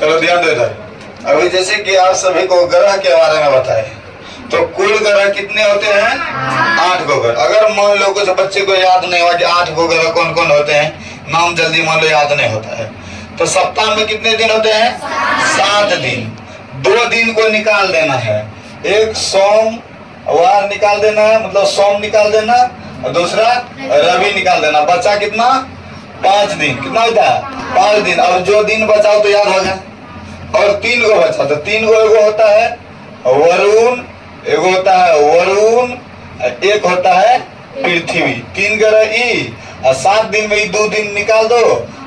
चलो ध्यान दो इधर। अभी जैसे कि आप सभी को ग्रह के बारे में बताए, तो कुल ग्रह कितने होते हैं? 8 गो ग्रह। अगर मान लो कुछ बच्चे को याद नहीं हुआ कि 8 गो ग्रह कौन कौन होते हैं, नाम जल्दी मान लो याद नहीं होता है, तो सप्ताह में कितने दिन होते हैं? 7 दिन। 2 दिन को निकाल देना है, एक सोमवार निकाल देना है, मतलब सोम निकाल देना, और दूसरा रवि निकाल देना। बचा कितना? 5 दिन। कितना होता है? 5 दिन। और जो दिन बचाओ तो याद होगा। और 3 गो बचा, तो 3 गो, एगो होता है वरुण, एगो होता है वरुण, एक होता है पृथ्वी। 3 ग्रह ई, और 7 दिन में 2 दिन निकाल दो,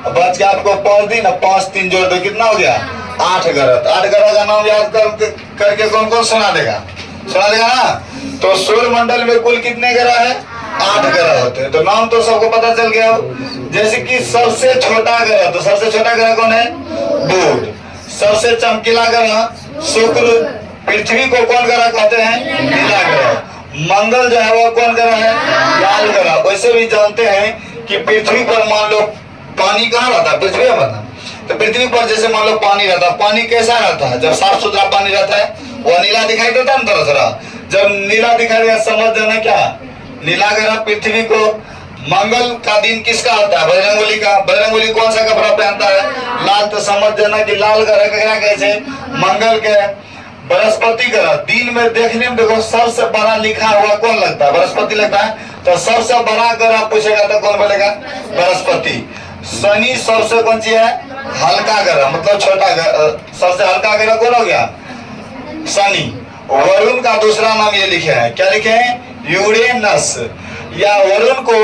और बच के आपको 5 दिन, और 5 3 जोड़ दो, कितना हो गया? 8 ग्रह। तो 8 ग्रह का नाम याद करके कौन कौन सुना देगा? सुना देगा ना? तो सूर्य मंडल में कुल कितने ग्रह है? 8 ग्रह होते हैं। तो नाम तो सबको पता चल गया हो। जैसे कि सबसे छोटा ग्रह, तो सबसे छोटा ग्रह कौन है? बुध। सबसे चमकीला ग्रह शुक्र। पृथ्वी को कौन ग्रह कहते हैं? नीला ग्रह। मंगल जो है वो कौन ग्रह है? लाल ग्रह। वैसे भी जानते हैं कि पृथ्वी पर मान लो पानी कहाँ रहता है? पृथ्वी पर ना। तो पृथ्वी पर जैसे मान लो पानी रहता है, पानी कैसा रहता है? जब साफ सुथरा पानी रहता है वो नीला दिखाई देता है ना थोड़ा थोड़ा। जब नीला दिखाई देगा समझ जाना क्या? नीला ग्रह पृथ्वी को। मंगल का दिन किसका होता है? बजरंगबली का। बजरंगबली कौन सा कपड़ा पहनता है? लाल। तो समझ जाना कि लाल ग्रह का कैसे? मंगल के। बृहस्पति ग्रह दिन में देखने में देखो सबसे बड़ा लिखा हुआ कौन लगता है? बृहस्पति लगता है। तो सबसे बड़ा ग्रह पूछेगा तो कौन बोलेगा? बृहस्पति। शनि सबसे कौन सी है? हल्का ग्रह, मतलब छोटा ग्रह। सबसे हल्का ग्रह कौन हो गया? शनि। वरुण का दूसरा नाम ये लिखे हैं, क्या लिखे हैं? यूरेनस। या वरुण को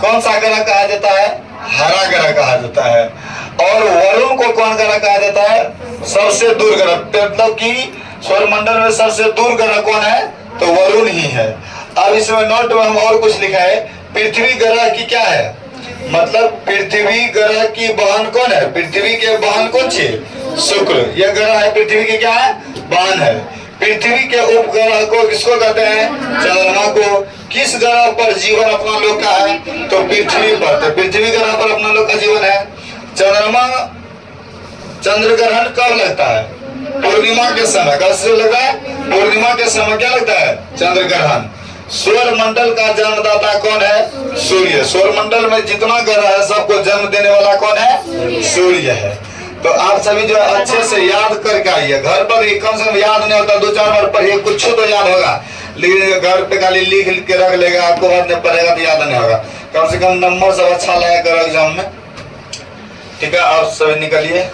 कौन सा ग्रह कहा जाता है? हरा ग्रह कहा जाता है। और वरुण को कौन ग्रह कहा जाता है? सबसे दूर ग्रह। मतलब कि सौरमंडल में सबसे दूर ग्रह कौन है? तो वरुण ही है। अब इसमें नोट में हम और कुछ लिखा है। पृथ्वी ग्रह की क्या है? मतलब पृथ्वी ग्रह की बहन कौन है? पृथ्वी के बहन कौन सी? शुक्र। यह ग्रह है पृथ्वी की क्या है? बहन है। पृथ्वी के उपग्रह को किसको कहते हैं? चंद्रमा को। किस ग्रह पर जीवन अपना लोग का है? तो पृथ्वी पर। तो पृथ्वी ग्रह पर अपना लोग का जीवन है। चंद्रमा चंद्र ग्रहण कब लगता है? पूर्णिमा के समय। कब से लगता है? पूर्णिमा के समय क्या लगता है? चंद्र ग्रहण। सौर मंडल का जन्मदाता कौन है? सूर्य। सौर मंडल में जितना ग्रह है सबको जन्म देने वाला कौन है? सूर्य है। तो आप सभी जो अच्छे से याद करके आइए। घर पर ही कम से कम याद नहीं होता, 2-4 बार पढ़िए, कुछ तो याद होगा। लेकिन घर पे खाली लिख के रख लेगा, आपको बाद में पढ़ेगा तो याद नहीं होगा। कम से कम नंबर सब अच्छा लाया करो एग्जाम में। ठीक है, आप सभी निकलिए।